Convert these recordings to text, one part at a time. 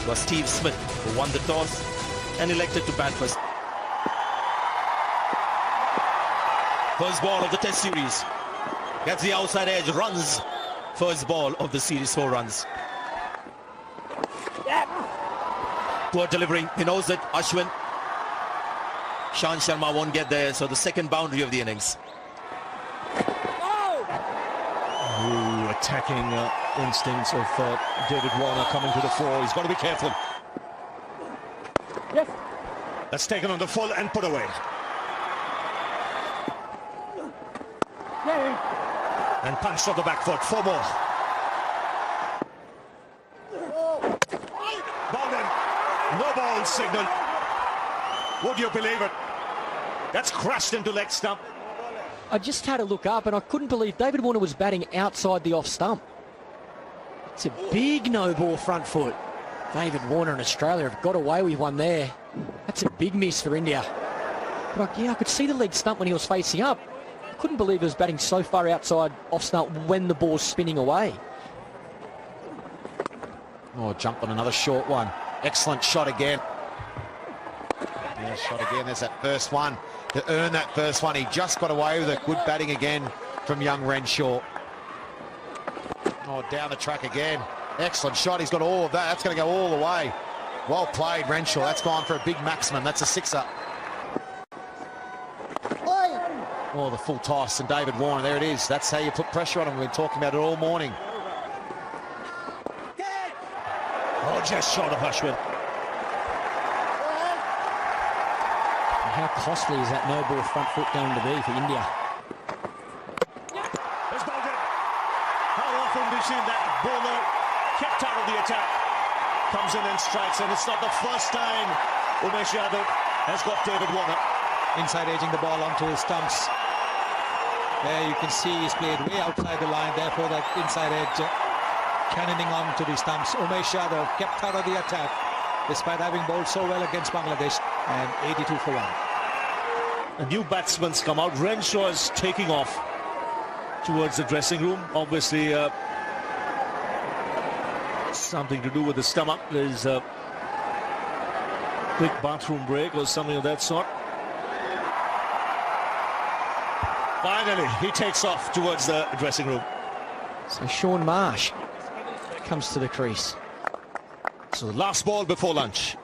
was Steve Smith, who won the toss and elected to bat first. First ball of the Test series. Gets the outside edge, runs. First ball of the series, 4 runs. Poor delivery, he knows it. Ashwin. Shan Sharma won't get there, so the second boundary of the innings. Ooh, attacking instincts of David Warner coming to the fore. He's got to be careful. Yes. That's taken on the full and put away. And punched on the back foot. 4 more. Ball in. No ball signal. Would you believe it? That's crashed into leg stump. I just had to look up and I couldn't believe David Warner was batting outside the off stump. It's a big no ball front foot. David Warner and Australia have got away with one there. That's a big miss for India. But I could see the leg stump when he was facing up. I couldn't believe he was batting so far outside off stump when the ball's spinning away. Oh, jump on another short one. Excellent shot again. Yeah, shot again. There's that first one. To earn that first one, he just got away with it. Good batting again from young Renshaw. Oh, down the track again. Excellent shot. He's got all of that. That's going to go all the way. Well played, Renshaw. That's gone for a big maximum. That's a 6er. Oh, the full toss, and David Warner. There it is. That's how you put pressure on him. We've been talking about it all morning. Oh, just short of Ashwin. How costly is that no ball front foot going to be for India? It's bowled in. How often have we seen that bowler kept out of the attack? Comes in and strikes, and it's not the first time Umesh Yadav has got David Warner. Inside edging the ball onto his stumps. There you can see he's played way outside the line, therefore that inside edge cannoning on to the stumps. Umesh Yadav kept out of the attack despite having bowled so well against Bangladesh, and 82 for 1. A new batsman's come out. Renshaw is taking off towards the dressing room. Obviously, something to do with the stomach. There's a quick bathroom break or something of that sort. Finally, he takes off towards the dressing room. So Sean Marsh comes to the crease. So the last ball before lunch.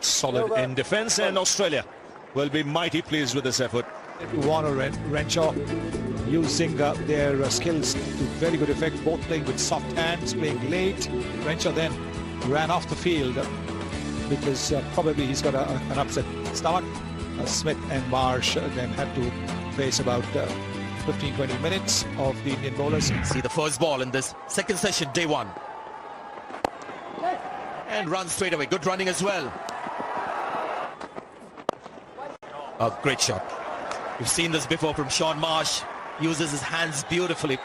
Solid in defence, and Australia will be mighty pleased with this effort. Warner and Renshaw using their skills to very good effect, both playing with soft hands, playing late. Renshaw then ran off the field because probably he's got an upset stomach. Smith and Marsh then had to face about 15-20 minutes of the Indian bowlers. See the first ball in this second session, day 1. And runs straight away. Good running as well. A great shot. We've seen this before from Sean Marsh. Uses his hands beautifully.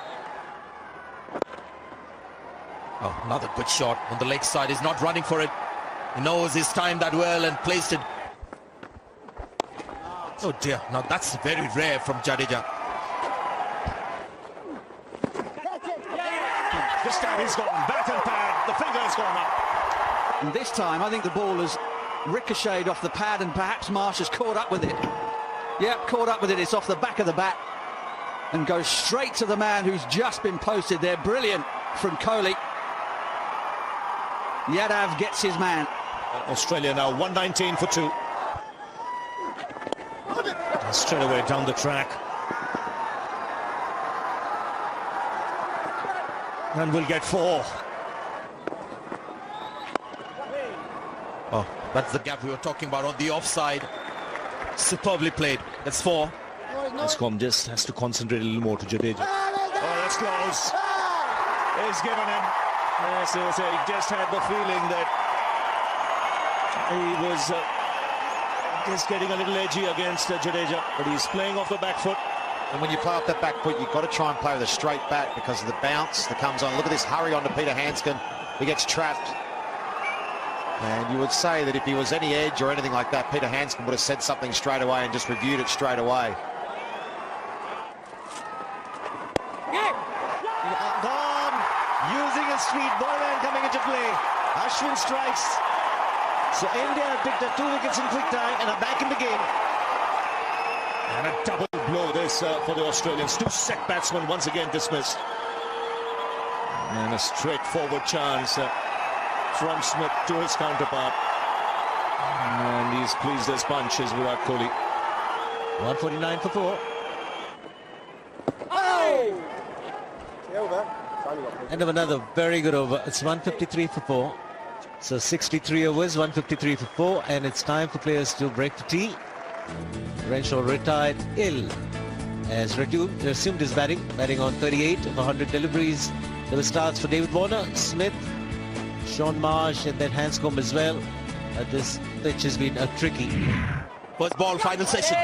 Oh, another good shot on the leg side. He's not running for it. He knows his time that well and placed it. Oh dear, now that's very rare from Jadeja. This time he's gone bat and pad. The finger's gone up. And this time I think the ball has ricocheted off the pad and perhaps Marsh has caught up with it. Yep, caught up with it. It's off the back of the bat and goes straight to the man who's just been posted there. Brilliant from Kohli. Yadav gets his man. Australia now 119 for 2. And straight away down the track. And we'll get 4. Oh, that's the gap we were talking about on the offside. Superbly played. That's 4. Escom just has to concentrate a little more to Jadeja. Oh, that's close. He's given him. Yes, he just had the feeling that he was just getting a little edgy against Jadeja, but he's playing off the back foot. And when you play off that back foot, you've got to try and play with a straight bat because of the bounce that comes on. Look at this hurry on to Peter Handscomb. He gets trapped. And you would say that if he was any edge or anything like that, Peter Handscomb would have said something straight away and just reviewed it straight away. Gone, using is sweet. Border coming into play. Ashwin strikes. So India have picked up 2 wickets in quick time and are back in the game. And a double blow this for the Australians. 2 set batsmen once again dismissed. And a straightforward chance from Smith to his counterpart. And he's pleased as punch as Virat Kohli. 149 for 4. End of another very good over. It's 153 for 4. So 63 overs, 153 for 4, and it's time for players to break the tee. Renshaw retired ill as resumed his batting on 38 of 100 deliveries. There were starts for David Warner, Smith, Sean Marsh, and then Hanscombe as well. This pitch has been a tricky. First ball, final session.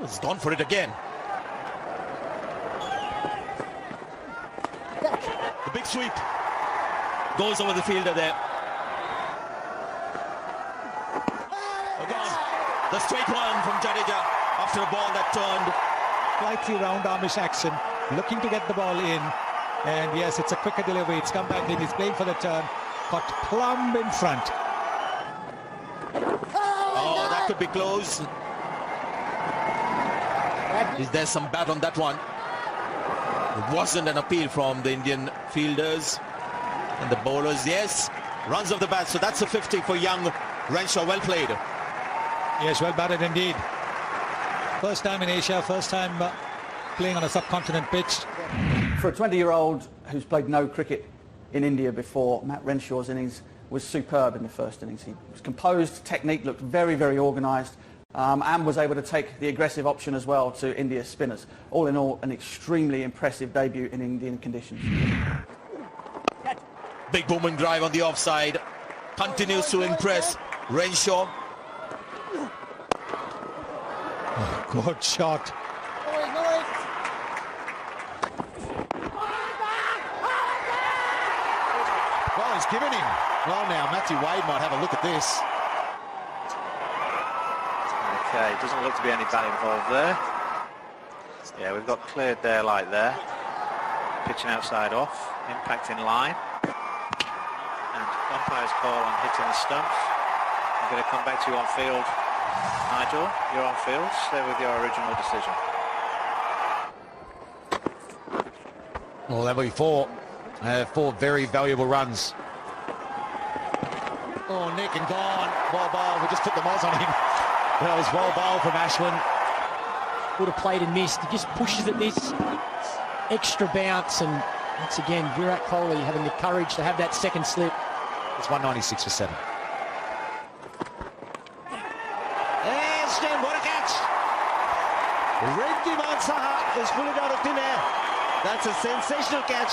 He's gone for it again. The big sweep goes over the fielder there. Again, the straight one from Jadeja after a ball that turned. Slightly round armish action, looking to get the ball in. And yes, it's a quicker delivery. It's come back in. He's playing for the turn. Got plumb in front. Oh, that could be close. Is there some bat on that one? It wasn't an appeal from the Indian fielders and the bowlers. Yes, runs off the bat. So that's a 50 for young Renshaw. Well played. Yes, well batted indeed. First time in Asia, first time playing on a subcontinent pitch. For a 20-year-old who's played no cricket in India before, Matt Renshaw's innings was superb in the first innings. He was composed, technique looked very, very organised, and was able to take the aggressive option as well to India's spinners. All in all, an extremely impressive debut in Indian conditions. Big booming drive on the offside. Continues to impress Renshaw. Oh, good shot. Well, he's given him. Well, now Matthew Wade might have a look at this. Okay, doesn't look to be any bat involved there. Yeah, we've got cleared there like there. Pitching outside off, impact in line. And umpire's call on hitting the stumps. I'm going to come back to you on field. Nigel, you're on field. Stay with your original decision. Well, that'll be 4. 4 very valuable runs. Oh, Nick and gone. Ball. We just put the moz on him. That was well bowled from Ashwin. Would have played and missed. He just pushes at this extra bounce, and once again Virat Kohli having the courage to have that second slip. It's 196 for 7. What a catch! Riddhiman Saha is pulling out of thin air. That's a sensational catch.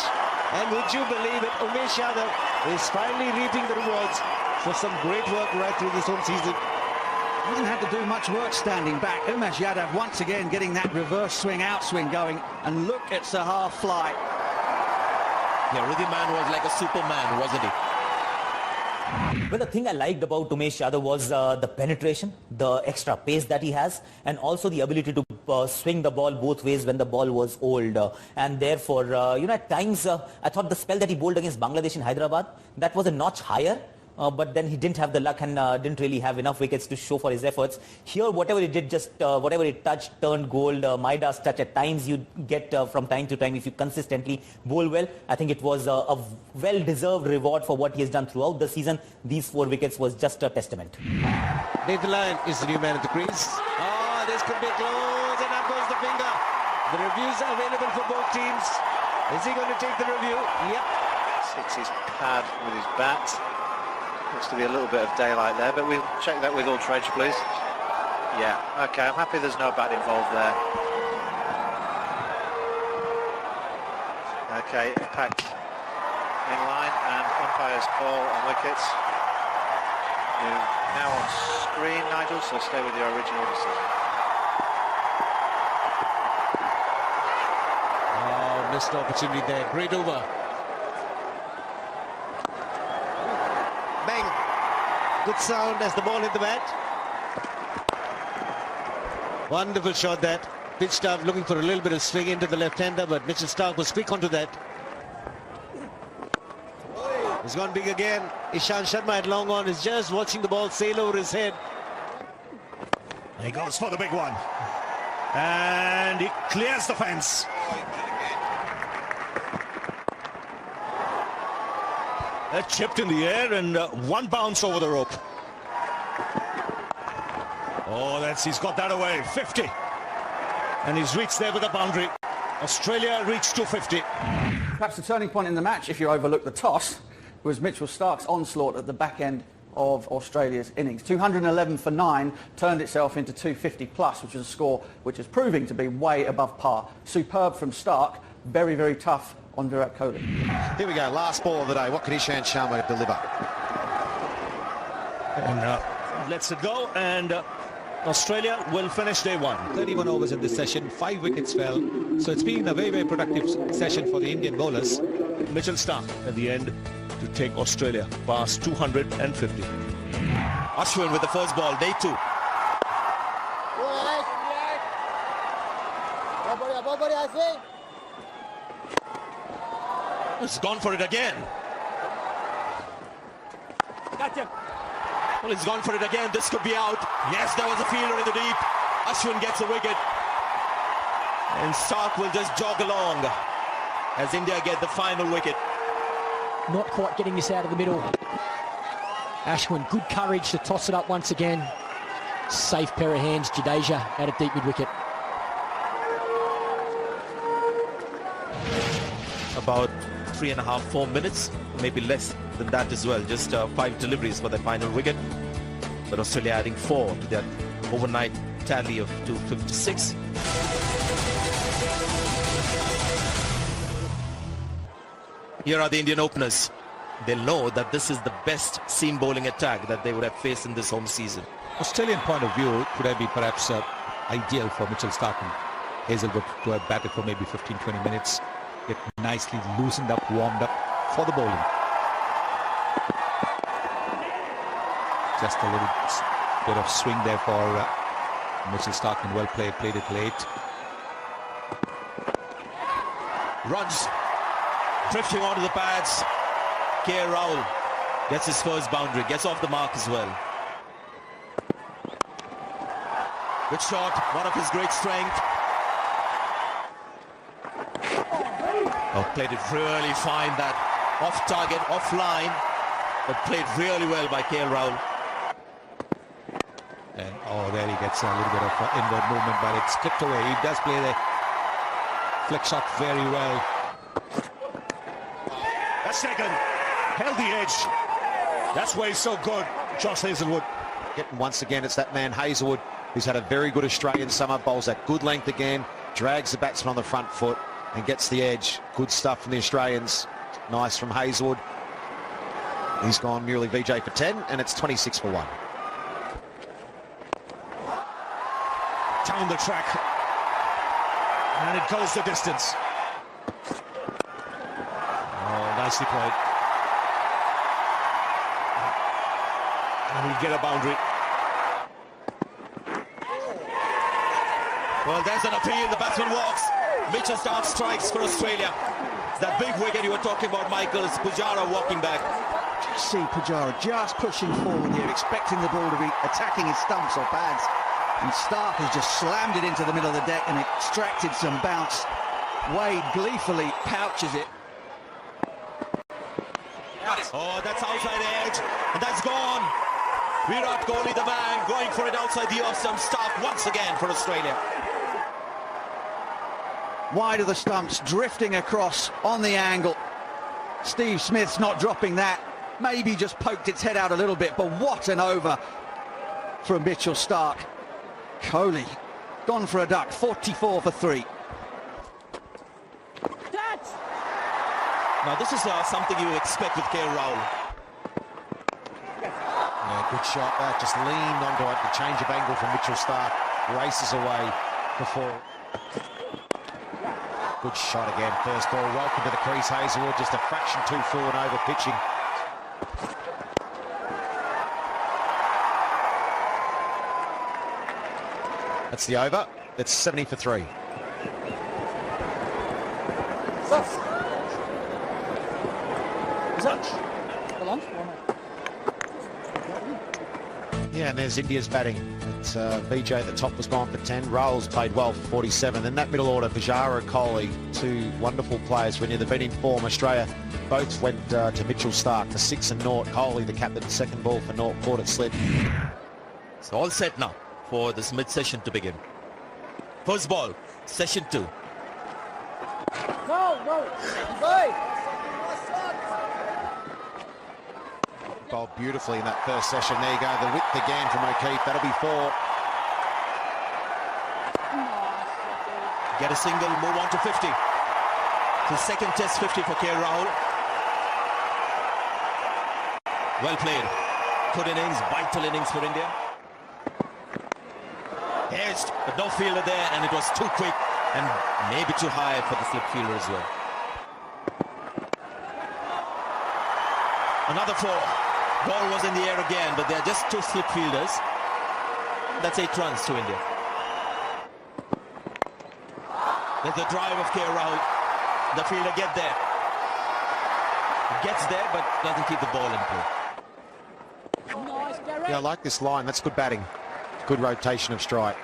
And would you believe it, Umesh Yadav is finally reaping the rewards for some great work right through this whole season. Hasn't had to do much work standing back. Umesh Yadav once again getting that reverse swing, outswing going. And look at Saha fly. Yeah, Riddhiman was like a Superman, wasn't he? Well, the thing I liked about Umesh Yadav was the penetration, the extra pace that he has, and also the ability to swing the ball both ways when the ball was old. And therefore, at times, I thought the spell that he bowled against Bangladesh in Hyderabad, that was a notch higher. But then he didn't have the luck and didn't really have enough wickets to show for his efforts. Here, whatever he did, just whatever he touched, turned gold. Maida's touch at times you get from time to time if you consistently bowl well. I think it was a well-deserved reward for what he has done throughout the season. These 4 wickets was just a testament. Nathan Lyon is the new man at the crease. Oh, this could be close, and up goes the finger. The reviews are available for both teams. Is he going to take the review? Yep. Hits his pad with his bat. Looks to be a little bit of daylight there, but we'll check that with Ultradge, please. Yeah, okay, I'm happy there's no bat involved there. Okay, impact in line, and umpire's call on wickets. You're now on screen, Nigel, so stay with your original decision. Oh, missed opportunity there. Great over. Bang! Good sound as the ball hit the bat. Wonderful shot that. pitched up, looking for a little bit of swing into the left-hander, but Mitchell Starc was quick onto that. He's gone big again. Ishant Sharma at long on is just watching the ball sail over his head. He goes for the big one. And he clears the fence. That chipped in the air and one bounce over the rope. Oh, he's got that away. 50. And he's reached there with a boundary. Australia reached 250. Perhaps the turning point in the match, if you overlook the toss, was Mitchell Starc's onslaught at the back end of Australia's innings. 211 for 9 turned itself into 250 plus, which is a score which is proving to be way above par. Superb from Starc, very, very tough on Virat Kohli. Here we go, last ball of the day. What can Ishant Sharma deliver? And lets it go, and Australia will finish day one. 31 overs in this session, 5 wickets fell. So it's been a very, very productive session for the Indian bowlers. Mitchell Starc at the end to take Australia past 250. Ashwin with the first ball, day 2. He's gone for it again. Well, he's gone for it again. This could be out. Yes, there was a fielder in the deep. Ashwin gets a wicket. And Starc will just jog along as India get the final wicket. Not quite getting this out of the middle. Ashwin, good courage to toss it up once again. Safe pair of hands, Jadeja out of deep mid-wicket. About 3.5, 4 minutes, maybe less than that as well. Just 5 deliveries for the final wicket. But Australia adding 4 to that overnight tally of 256. Here are the Indian openers. They'll know that this is the best seam bowling attack that they would have faced in this home season. Australian point of view could have been perhaps ideal for Mitchell Starc and Hazelwood to have batted for maybe 15-20 minutes. Get nicely loosened up, warmed up for the bowling. Just a little bit of swing there for Mitchell Starc, and well played it late. Runs drifting onto the pads. KL Rahul gets his first boundary, gets off the mark as well. Good shot, one of his great strength. Oh, played it really fine, that off target, off line, but played really well by KL Rahul. And there he gets a little bit of inward movement, but it's clipped away. He does play the flick shot very well. That's taken. Held the edge. That's why he's so good, Josh Hazelwood. Getting once again, it's that man Hazelwood, who's had a very good Australian summer, bowls that good length again, drags the batsman on the front foot and gets the edge. Good stuff from the Australians. Nice from Hazelwood. He's gone Muley VJ for 10, and it's 26 for 1. Down the track. And it goes the distance. Oh, nicely played. And he'll get a boundary. Well, there's an appeal. The batsman walks. Mitchell Starc strikes for Australia. That big wicket you were talking about, Michael, is Pujara walking back. Just see Pujara just pushing forward here, expecting the ball to be attacking his stumps or pads. And Starc has just slammed it into the middle of the deck and extracted some bounce. Wade gleefully pouches it. Oh, that's outside edge, and that's gone. Virat Kohli, the man, going for it outside the off-stump. Starc once again for Australia. Wide of the stumps, drifting across on the angle. Steve Smith's not dropping that. Maybe just poked its head out a little bit, but what an over from Mitchell Starc. Kohli gone for a duck, 44 for 3. Now this is something you expect with KL Rahul. Yeah, good shot there. Just leaned onto it. The change of angle from Mitchell Starc. Races away before. Good shot again. First ball. Welcome to the crease, Hazelwood. Just a fraction too forward over pitching. That's the over. It's 70 for 3. Yeah, and there's India's batting. It's BJ at the top was gone for 10. Rahul's played well for 47. Then that middle order, Pujara, Kohli, two wonderful players for India. They've been in form. Australia both went to Mitchell Stark for 6 and naught. Kohli, the captain, second ball for naught, caught it slip. It's all set now for this mid-session to begin. First ball, session 2. Bowled beautifully in that first session. There you go, the width again from O'Keefe. That'll be 4. Get a single, move on to 50. The second test 50 for Rahul. Well played. Good innings, vital innings for India. Edged, but no fielder there, and it was too quick and maybe too high for the slip fielder as well. Another 4. Ball was in the air again, but they're just 2 slip fielders. That's 8 runs to India. There's the drive of Rahul. The fielder gets there. Gets there, but doesn't keep the ball in play. Yeah, I like this line. That's good batting. Good rotation of strike.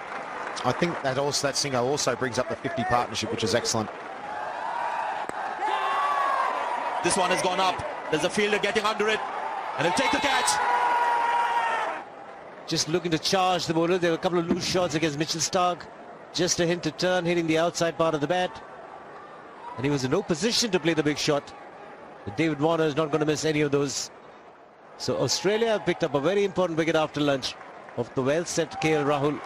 I think that single also brings up the 50 partnership, which is excellent. This one has gone up. There's a fielder getting under it, and he'll take the catch. Just looking to charge the bowler. There were a couple of loose shots against Mitchell Stark. Just a hint to turn, hitting the outside part of the bat. And he was in no position to play the big shot. But David Warner is not going to miss any of those. So Australia have picked up a very important wicket after lunch of the well-set KL Rahul.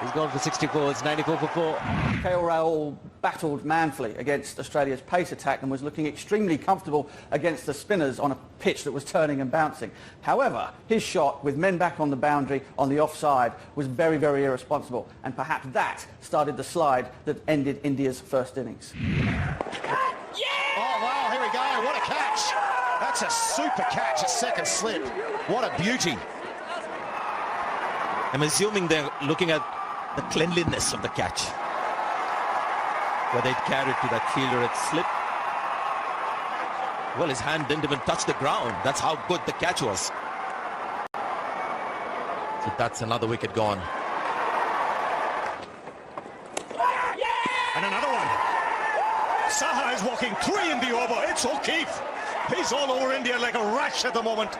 He's gone for 64. It's 94 for 4. KL Rahul battled manfully against Australia's pace attack and was looking extremely comfortable against the spinners on a pitch that was turning and bouncing. However, his shot with men back on the boundary on the offside was very, very irresponsible, and perhaps that started the slide that ended India's first innings. Oh, wow, here we go. What a catch. That's a super catch at second slip. What a beauty. I'm assuming they're looking at the cleanliness of the catch. Whether it carried to that fielder at slip. Well, his hand didn't even touch the ground. That's how good the catch was. So that's another wicket gone. And another one. Saha is walking 3 in the over. It's O'Keefe. He's all over India like a rash at the moment.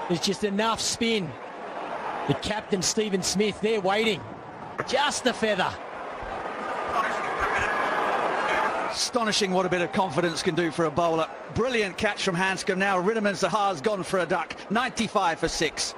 There's just enough spin. The captain, Stephen Smith, there waiting. Just a feather. Astonishing what a bit of confidence can do for a bowler. Brilliant catch from Hanscom. Now Ridderman Sahar's gone for a duck. 95 for 6.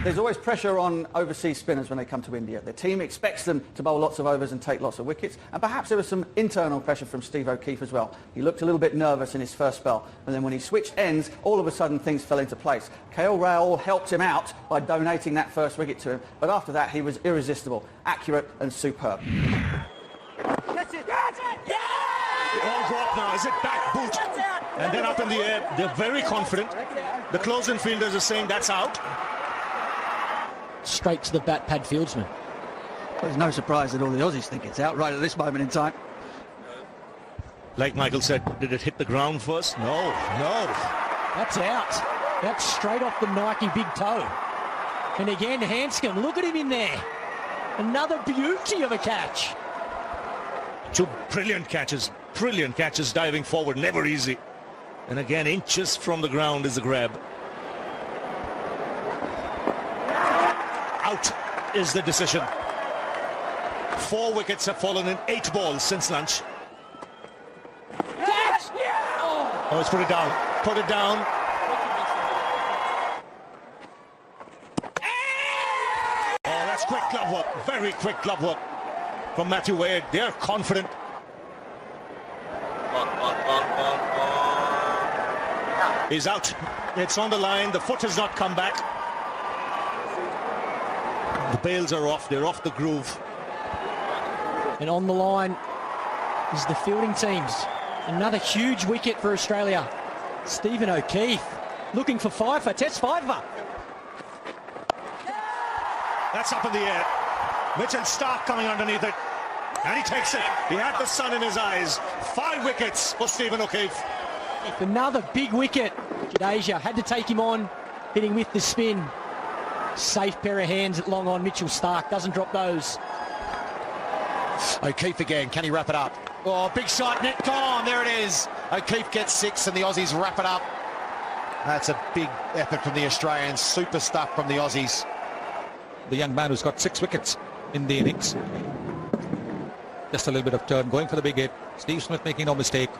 There's always pressure on overseas spinners when they come to India. The team expects them to bowl lots of overs and take lots of wickets, and perhaps there was some internal pressure from Steve O'Keefe as well. He looked a little bit nervous in his first spell, and then when he switched ends, all of a sudden things fell into place. KL Rahul helped him out by donating that first wicket to him, but after that he was irresistible, accurate and superb. All go up now. Is it back boot? And then up in the air. They're very confident. The close-in fielders are saying that's out. Straight to the bat pad fieldsman. Well, there's no surprise that all the Aussies think it's out right at this moment in time. Like Michael said, did it hit the ground first? No. That's out. That's straight off the Nike big toe. And again, Hanscom, look at him in there. Another beauty of a catch. 2 brilliant catches diving forward, never easy. And again, inches from the ground is the grab. Out is the decision. 4 wickets have fallen in 8 balls since lunch. Oh, let's put it down. Put it down. Oh, that's quick glove work. Very quick glove work from Matthew Wade. They're confident. He's out. It's on the line. The foot has not come back. The bails are off. They're off the groove. And on the line is the fielding teams. Another huge wicket for Australia. Stephen O'Keefe looking for fiver, test fiver. That's up in the air. Mitchell Stark coming underneath it. And he takes it. He had the sun in his eyes. 5 wickets for Stephen O'Keefe. Another big wicket. Jadeja had to take him on, hitting with the spin. Safe pair of hands at long on. Mitchell Stark doesn't drop those. O'Keefe again. Can he wrap it up? Oh, big shot. Net gone. There it is. O'Keefe gets 6 and the Aussies wrap it up. That's a big effort from the Australians. Super stuff from the Aussies. The young man who's got 6 wickets in the innings. Just a little bit of turn, going for the big hit. Steve Smith making no mistake.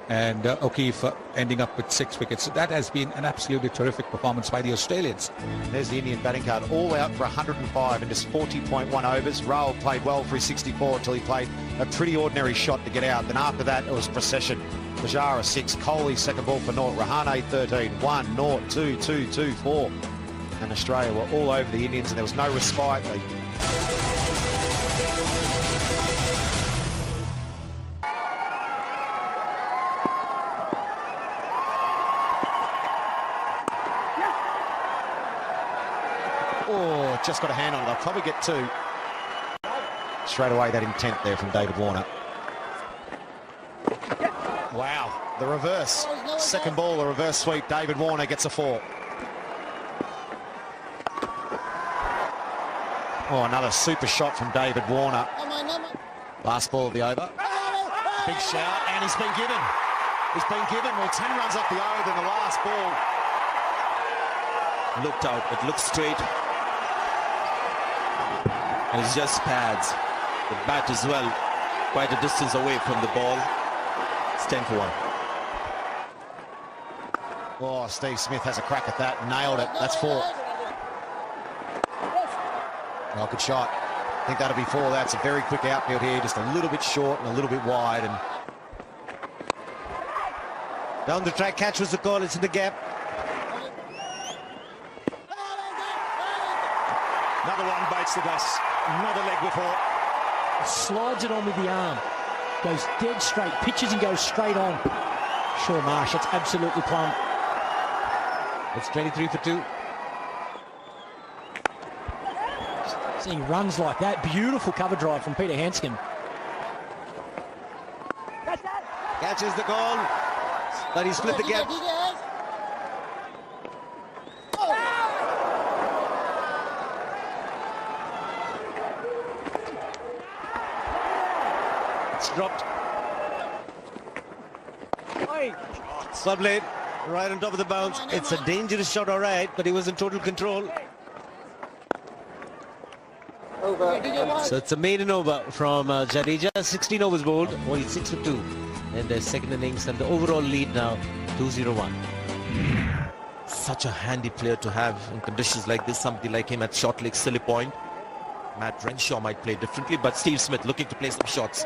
And O'Keefe ending up with 6 wickets. That has been an absolutely terrific performance by the Australians. There's the Indian batting card, all out for 105 in just 40.1 overs. Rahul played well for his 64 until he played a pretty ordinary shot to get out. Then after that, it was procession. Pujara 6, Kohli second ball for naught, Rahane 13, 1, 0, 2, 2, 2, 4. And Australia were all over the Indians and there was no respite. Oh, just got a hand on it. They'll probably get 2. Straight away, that intent there from David Warner. Wow, the reverse. Second ball, the reverse sweep. David Warner gets a 4. Oh, another super shot from David Warner. Last ball of the over. Big shout, and he's been given. He's been given, well, 10 runs off the over in the last ball. Looked out, it looks straight. And it's just pads. The bat as well, quite a distance away from the ball. It's 10 for 1. Oh, Steve Smith has a crack at that. Nailed it. That's 4. Oh, good shot. I think that'll be 4. That's a very quick outfield here. Just a little bit short and a little bit wide. And down the track catch was the call. It's in the gap. Another one bites the dust. Another leg before. Slides it on with the arm. Goes dead straight. Pitches and goes straight on. Sure, Marsh, it's absolutely plumb. It's 23 for 2. Seeing runs like that. Beautiful cover drive from Peter Hanscom. Catches the goal. But he split the gap. It's dropped. Sublate, right on top of the bounce. It's a dangerous shot, all right, but he was in total control. So it's a maiden over from Jadeja. 16 overs bowled, only 6 for 2 in their second innings, and the overall lead now 2-0-1. Such a handy player to have in conditions like this. Somebody like him at short leg, silly point. Matt Renshaw might play differently, but Steve Smith looking to play some shots.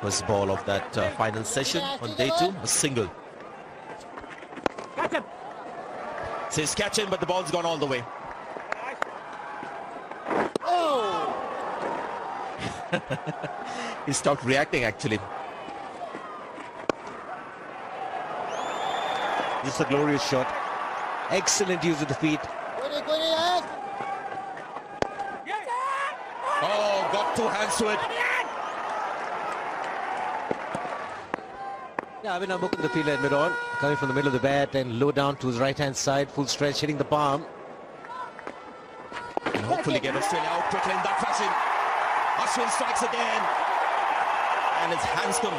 First ball of that final session on day 2, a single. Says catch him, but the ball's gone all the way. He stopped reacting actually. This is a glorious shot. Excellent use of the feet. Oh, got 2 hands to it. Yeah, Abhinav Mukund, the fielder at mid-on, coming from the middle of the bat and low down to his right-hand side, full stretch, hitting the palm. And hopefully get Australia out quickly in that fashion. Ashwin strikes again. And it's Hanscom,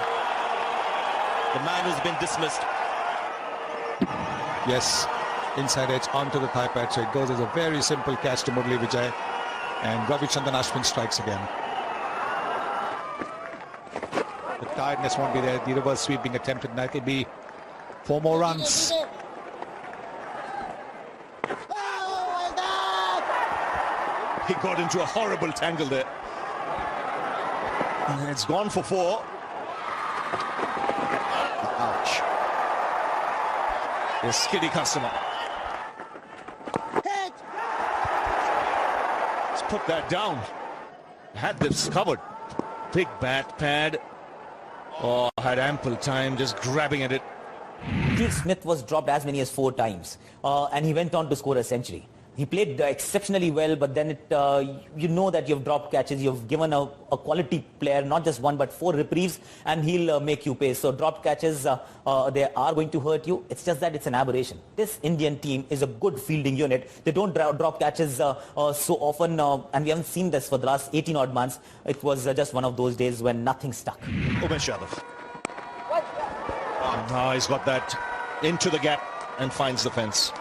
the man who's been dismissed. Yes, inside edge onto the thigh pad, so it goes as a very simple catch to Murali Vijay. And Ravichandran Ashwin strikes again. The tiredness won't be there. The reverse sweep being attempted, and that will be 4 more runs. He got into a horrible tangle there. And it's gone for 4. ouch. A skinny customer. Let's put that down. Had this covered. Big bat pad. Oh, had ample time just grabbing at it. Steve Smith was dropped as many as 4 times, and he went on to score a century. He played exceptionally well, but then you know that you've dropped catches. You've given a quality player, not just one, but 4 reprieves, and he'll make you pay. So dropped catches, they are going to hurt you. It's just that it's an aberration. This Indian team is a good fielding unit. They don't drop catches so often, and we haven't seen this for the last 18 odd months. It was just one of those days when nothing stuck. Umesh Yadav. Oh, he's got that into the gap and finds the fence.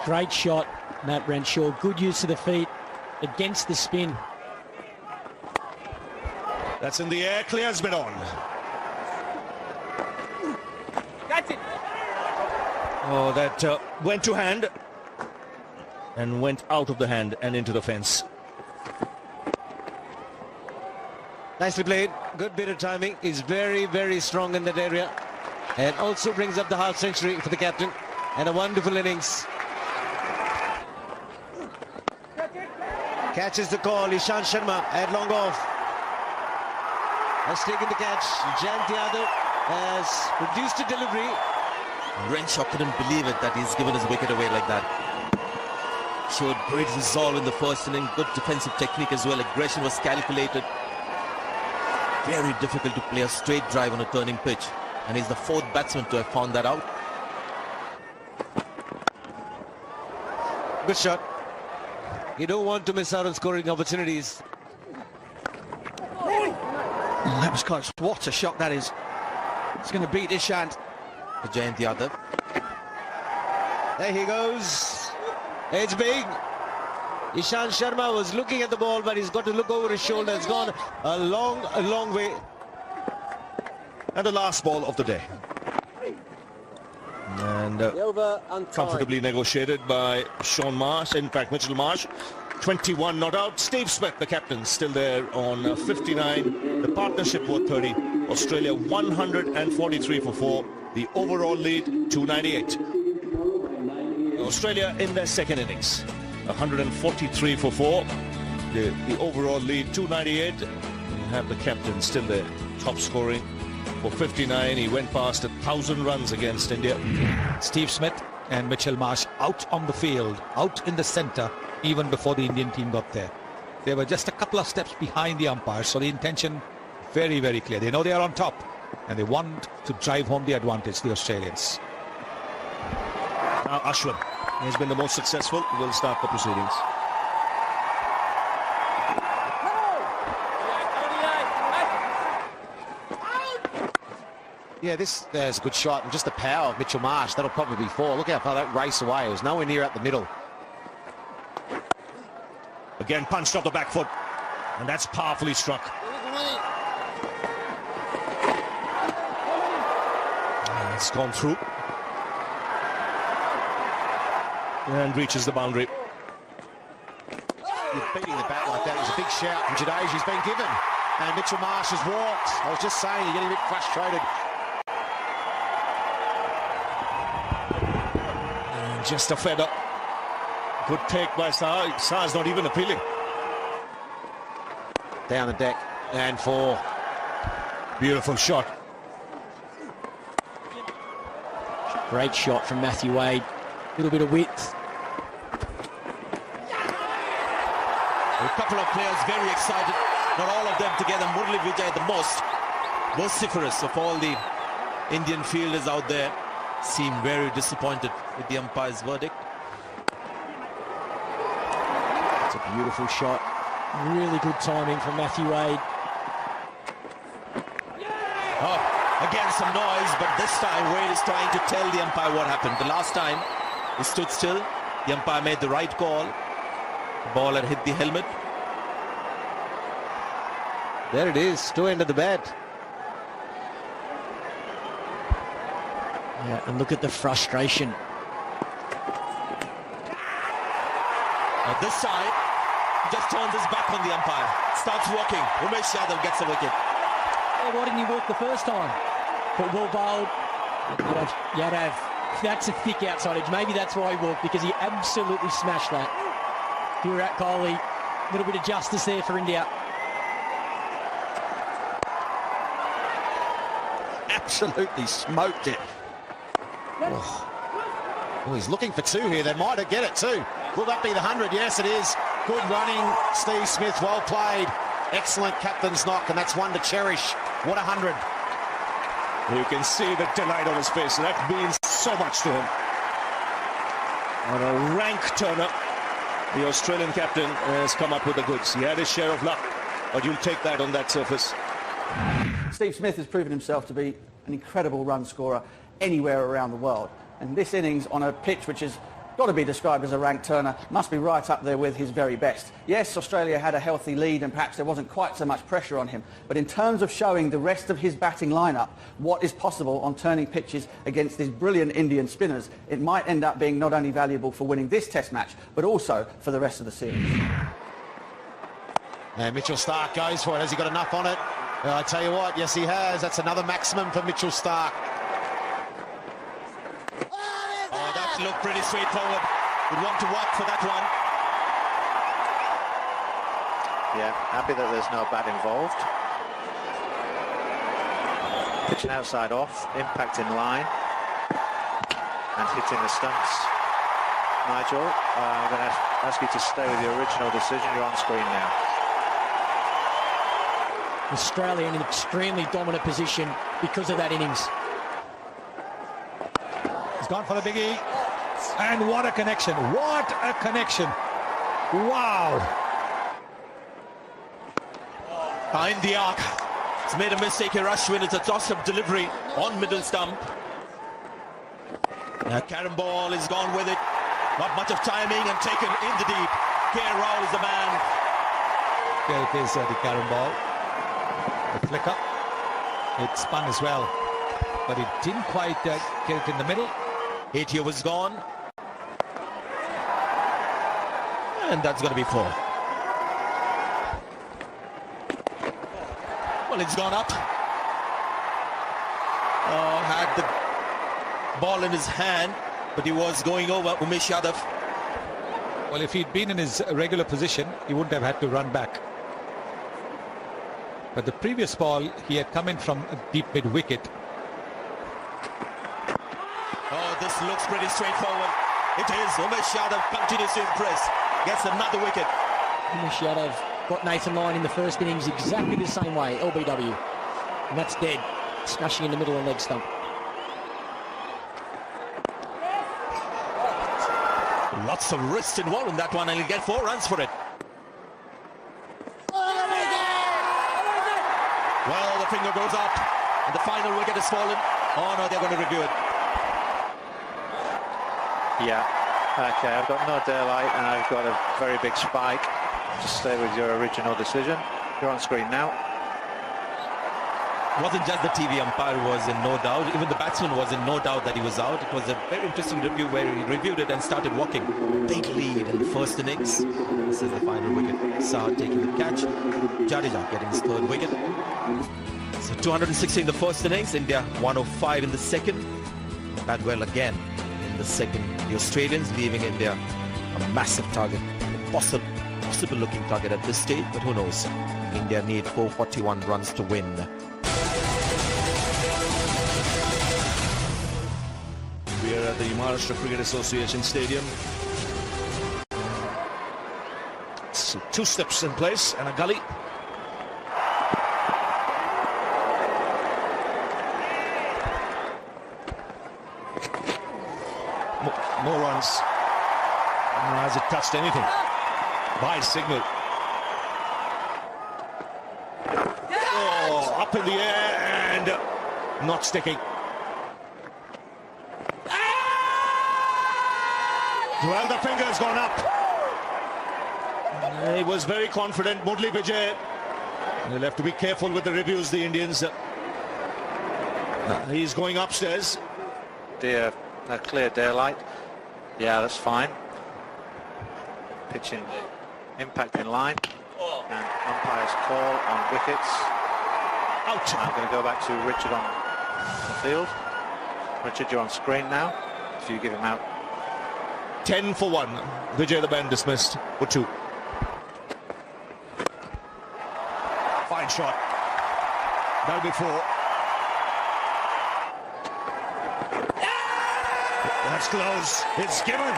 Great shot, Matt Renshaw. Good use of the feet against the spin. That's in the air, clears mid on. Oh, that went to hand and went out of the hand and into the fence. Nicely played. Good bit of timing. He's very, very strong in that area. And also brings up the half century for the captain. And a wonderful innings. Catches the call. Ishant Sharma at long off. Has taken the catch. Jayant Yadav has produced a delivery. Renshaw couldn't believe it that he's given his wicket away like that. Showed great resolve in the first inning. Good defensive technique as well. Aggression was calculated. Very difficult to play a straight drive on a turning pitch. And he's the 4th batsman to have found that out. Good shot. You don't want to miss out on scoring opportunities. Oh, that was close. What a shot that is. It's going to beat Ishant. Jayant Yadav. There he goes. It's big. Ishant Sharma was looking at the ball, but he's got to look over his shoulder. It's gone a long way. And the last ball of the day. And comfortably negotiated by Sean Marsh, in fact Mitchell Marsh. 21 not out. Steve Smith, the captain, still there on 59. The partnership worth 30. Australia 143 for 4. The overall lead 298. Australia in their second innings. 143 for 4. The overall lead 298. You have the captain still there, top scoring. For 59, he went past 1,000 runs against India. Steve Smith and Mitchell Marsh out on the field, out in the centre, even before the Indian team got there. They were just a couple of steps behind the umpires, so the intention very, very clear. They know they are on top, and they want to drive home the advantage, the Australians. Now Ashwin has been the most successful. Will start the proceedings. Yeah, there's a good shot, and just the power of Mitchell Marsh, that'll probably be 4. Look how far that race away. It was nowhere near out the middle. Again punched off the back foot, and that's powerfully struck. And it's gone through and reaches the boundary. You're beating the bat like that. There's a big shout from Jadeja. He's been given, and Mitchell Marsh has walked. I was just saying, you're getting a bit frustrated. Just a feather. Good take by Saha. Saha's not even appealing. Down the deck and 4. Beautiful shot. Great shot from Matthew Wade. A little bit of width. A couple of players very excited. Not all of them together. Murali Vijay the most vociferous of all the Indian fielders out there. Seemed very disappointed with the umpire's verdict. It's a beautiful shot. Really good timing from Matthew Wade. Oh, again some noise, but this time Wade is trying to tell the umpire what happened. The last time he stood still. The umpire made the right call. The ball had hit the helmet. There it is, 2 end of the bat. Yeah, and look at the frustration. Now this side, he just turns his back on the umpire. Starts walking. Umesh Yadav gets a wicket. Oh, why didn't he walk the first time? But well bowled. Yadav, that's a thick outside edge. Maybe that's why he walked, because he absolutely smashed that. Virat Kohli, a little bit of justice there for India. Absolutely smoked it. Oh. Oh, he's looking for 2 here. They might get it too. Will that be the 100? Yes, it is. Good running, Steve Smith. Well played. Excellent captain's knock, and that's one to cherish. What 100. You can see the delight on his face. That means so much to him. On a rank turner, the Australian captain has come up with the goods. He had his share of luck, but you'll take that on that surface. Steve Smith has proven himself to be an incredible run scorer anywhere around the world. And this innings on a pitch which has got to be described as a rank turner must be right up there with his very best. Yes, Australia had a healthy lead and perhaps there wasn't quite so much pressure on him. But in terms of showing the rest of his batting lineup what is possible on turning pitches against these brilliant Indian spinners, it might end up being not only valuable for winning this Test match, but also for the rest of the series. And Mitchell Starc goes for it. Has he got enough on it? I tell you what, yes he has. That's another maximum for Mitchell Starc. Oh, that looked pretty straightforward. Would want to work for that one. Yeah, happy that there's no bat involved. Pitching outside off, impact in line, and hitting the stumps. Nigel, I'm going to ask you to stay with your original decision. You're on screen now. Australia in an extremely dominant position because of that innings. He's gone for the biggie. And what a connection. What a connection. Wow. Behind the arc. He's made a mistake here, Ashwin. It's a toss-up delivery on middle stump. Karen Ball is gone with it. Not much of timing and taken in the deep. K.R. Rao is the man. There it is, the Karen Ball. The flicker. It spun as well. But it didn't quite get it in the middle. 8 here was gone. And that's going to be 4. Well, it's gone up. Had the ball in his hand, but he was going over Umesh Yadav. Well, if he'd been in his regular position, he wouldn't have had to run back. But the previous ball, he had come in from a deep mid-wicket. Oh, this looks pretty straightforward. It is. Umesh Yadav continues to impress. Gets another wicket. Umesh Yadav got Nathan Lyon in the first innings exactly the same way, LBW. And that's dead. Smashing in the middle of the leg stump. Lots of wrist involved in that one, and he'll get 4 runs for it. Well, the finger goes up, and the final wicket has fallen. Oh no, they're going to review it. Yeah, okay, I've got no daylight and I've got a very big spike. Just stay with your original decision. You're on screen now. It wasn't just the TV umpire who was in no doubt. Even the batsman was in no doubt that he was out. It was a very interesting review where he reviewed it and started walking. Big lead in the first innings. This is the final wicket. Saad taking the catch. Jadeja getting his 3rd wicket. So 260 in the first innings. India 105 in the second. Bat well again in the second. The Australians leaving India a massive target. Possible looking target at this stage, but who knows. India need 441 runs to win. We are at the Maharashtra Cricket Association Stadium. So 2 steps in place and a gully. No runs. Nor has it touched anything. By signal. Oh, up in the air and not sticking. Well, the finger has gone up. He was very confident, Murli Vijay. They'll have to be careful with the reviews, the Indians. He's going upstairs. Dear, clear daylight. Yeah, that's fine. Pitching, impact in line. And umpire's call on wickets. Out. I'm going to go back to Richard on the field. Richard, you're on screen now. If you give him out. 10 for 1. Vijay the man dismissed for 2. Fine shot. That'll be 4. That's close. It's given.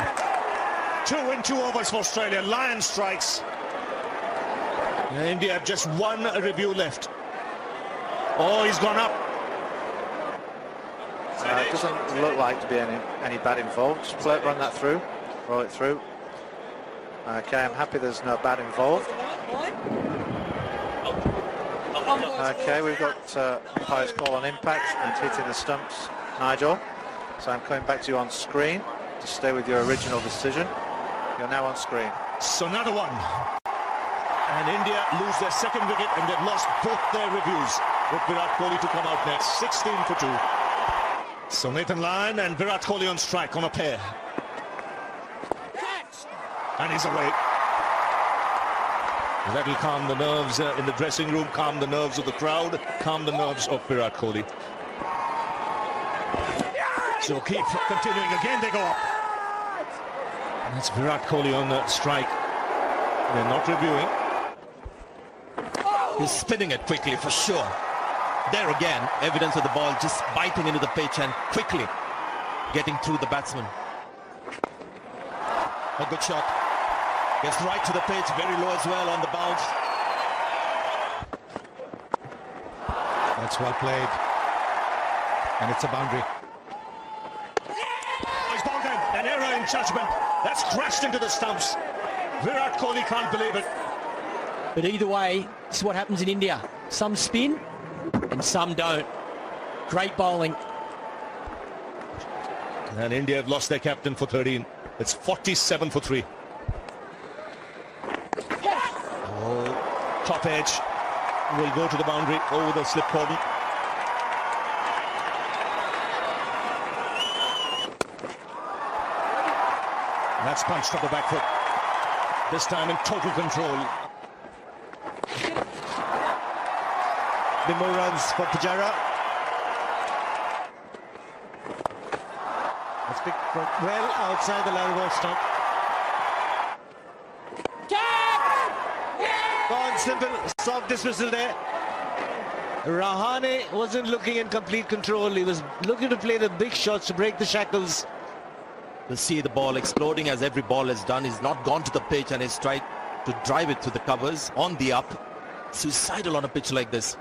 2 in 2 overs for Australia. Lyon strikes. India have just one review left. Oh, he's gone up. It doesn't look like to be any bat involved. Just run that through. Roll it through. Okay, I'm happy there's no bat involved. Okay, we've got umpire's call on impact and hitting the stumps, Nigel. So I'm coming back to you on screen to stay with your original decision. You're now on screen. So another one. And India lose their second wicket, and they've lost both their reviews with Virat Kohli to come out next. 16 for 2. So Nathan Lyon and Virat Kohli on strike on a pair. And he's away. That'll calm the nerves in the dressing room, calm the nerves of the crowd, calm the nerves of Virat Kohli. So keep continuing. Again they go up. And that's Virat Kohli on the strike. They're not reviewing. He's spinning it quickly for sure. There again, evidence of the ball just biting into the pitch and quickly getting through the batsman. A good shot. Gets right to the pitch, very low as well on the bounce. That's well played. And it's a boundary. Oh, he's bowled in. An error in judgment. That's crashed into the stumps. Virat Kohli can't believe it. But either way, this is what happens in India. Some spin and some don't. Great bowling. And India have lost their captain for 13. It's 47 for 3. Oh, top edge will go to the boundary over the slip cordon. And that's punched up the back foot. This time in total control. The more runs for Pujara. That's picked from well outside the Larry stump. Gone simple, soft dismissal there. Rahane wasn't looking in complete control. He was looking to play the big shots to break the shackles. We'll see the ball exploding as every ball has done. He's not gone to the pitch and he's tried to drive it to the covers on the up. Suicidal on a pitch like this.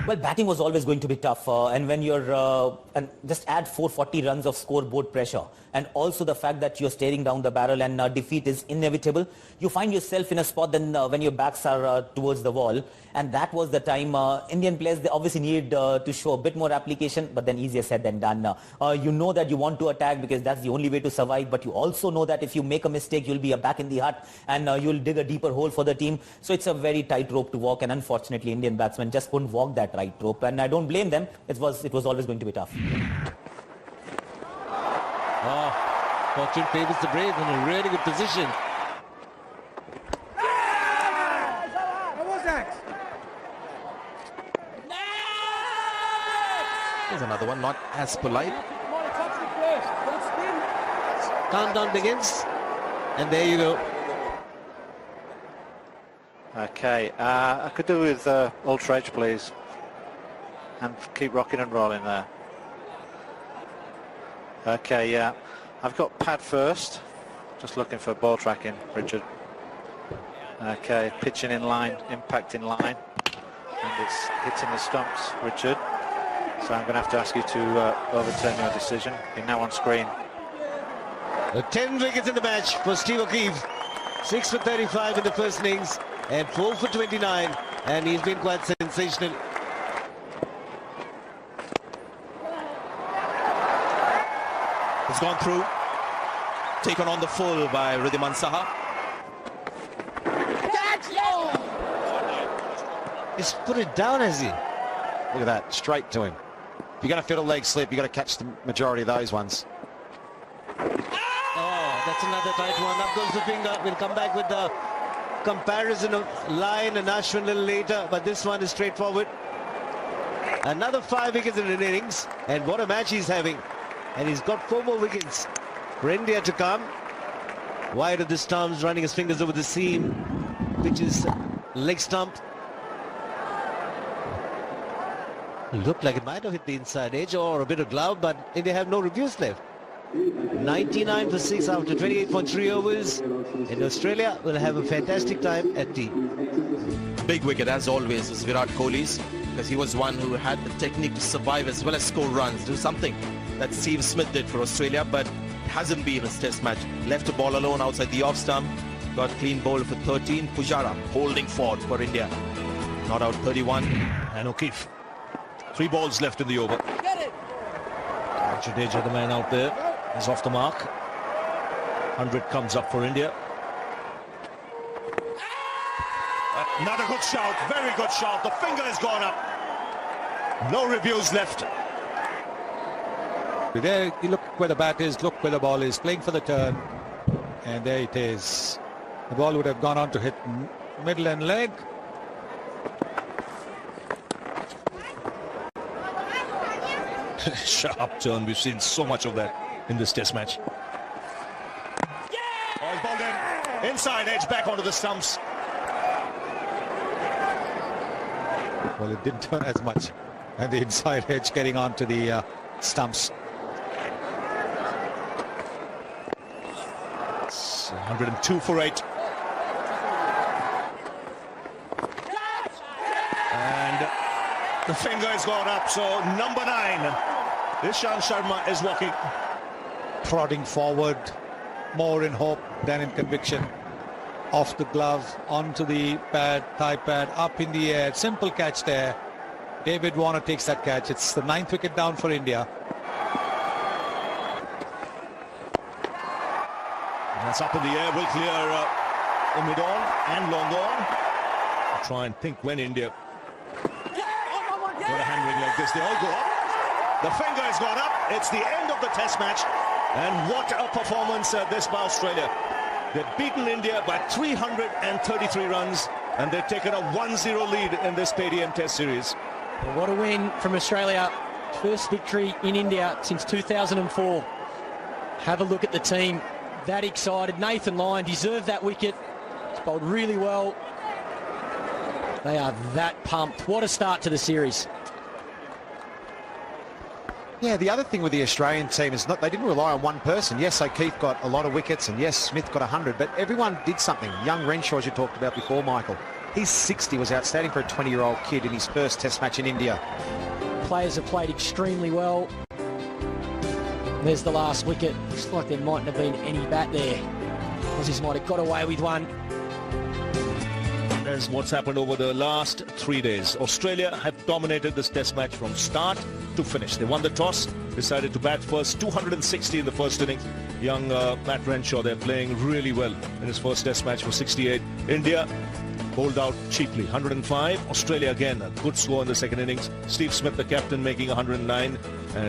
Well, batting was always going to be tough, and when you're and just add 440 runs of scoreboard pressure, and also the fact that you're staring down the barrel and defeat is inevitable, you find yourself in a spot then when your backs are towards the wall, and that was the time Indian players, they obviously need to show a bit more application, but then easier said than done. You know that you want to attack because that's the only way to survive, but you also know that if you make a mistake, you'll be back in the hut and you'll dig a deeper hole for the team. So it's a very tight rope to walk, and unfortunately Indian batsmen just couldn't walk that right rope, and I don't blame them. It was always going to be tough. Oh, fortune favors the brave in a really good position. There's another one, not as polite. Countdown begins, and there you go. Okay, I could do with ultra edge, please, and keep rocking and rolling there. Okay, yeah, I've got pad first, just looking for ball tracking, Richard. Okay, pitching in line, impact in line, and it's hitting the stumps, Richard. So I'm going to have to ask you to overturn your decision. You're now on screen. 10 wickets in the match for Steve O'Keefe. 6 for 35 in the first innings and 4 for 29, and he's been quite sensational. It's gone through. Taken on the full by Ridhiman Saha. He's put it down, has he? Look at that, straight to him. If you're going to fiddle leg slip, you've got to catch the majority of those ones. Oh, that's another tight one. Up goes the finger. We'll come back with the comparison of Lyon and Ashwin a little later, but this one is straightforward. Another 5 wickets in an innings, and what a match he's having. And he's got 4 more wickets for India to come. Wide of the stumps, running his fingers over the seam, which is leg stump. Looked like it might have hit the inside edge or a bit of glove, but India have no reviews left. 99 for 6 after 28.3 overs. And Australia will have a fantastic time at tea. Big wicket, as always, is Virat Kohli's, because he was one who had the technique to survive as well as score runs, do something that Steve Smith did for Australia, but it hasn't been his test match. Left the ball alone outside the off stump, got clean bowled for 13. Pujara holding fort for India. Not out 31. And O'Keefe. 3 balls left in the over. Jadeja, the man out there, is off the mark. 100 comes up for India. Another good shout, very good shout. The finger has gone up. No reviews left. There, you look where the bat is, look where the ball is, playing for the turn. And there it is. The ball would have gone on to hit middle and leg. Sharp turn, we've seen so much of that in this test match. Oh, ball in. Inside edge, back onto the stumps. Well, it didn't turn as much. And the inside edge getting onto the stumps. It's 102 for 8. And the finger has gone up, so number 9. Ishant Sharma is walking. Prodding forward, more in hope than in conviction. Off the glove, onto the pad, thigh pad, up in the air. Simple catch there. David Warner takes that catch. It's the 9th wicket down for India. That's up in the air, will clear mid on and long on. Try and think when India got a handling like this, they all go up. The finger has gone up. It's the end of the test match. And what a performance this by Australia. They've beaten India by 333 runs, and they've taken a 1-0 lead in this Paytm Test Series. Well, what a win from Australia. First victory in India since 2004. Have a look at the team. That excited. Nathan Lyon deserved that wicket. He's bowled really well. They are that pumped. What a start to the series. Yeah, the other thing with the Australian team is they didn't rely on one person. Yes, O'Keefe got a lot of wickets, and yes, Smith got 100, but everyone did something. Young Renshaw, as you talked about before, Michael. His 60 was outstanding for a 20-year-old kid in his first test match in India. Players have played extremely well. There's the last wicket. Looks like there mightn't have been any bat there. Aussies might have got away with one. There's what's happened over the last 3 days. Australia have dominated this test match from start to finish. They won the toss, decided to bat first, 260 in the first innings. Young Matt Renshaw, they're playing really well in his first test match for 68. India bowled out cheaply, 105. Australia again, a good score in the second innings. Steve Smith, the captain, making 109. And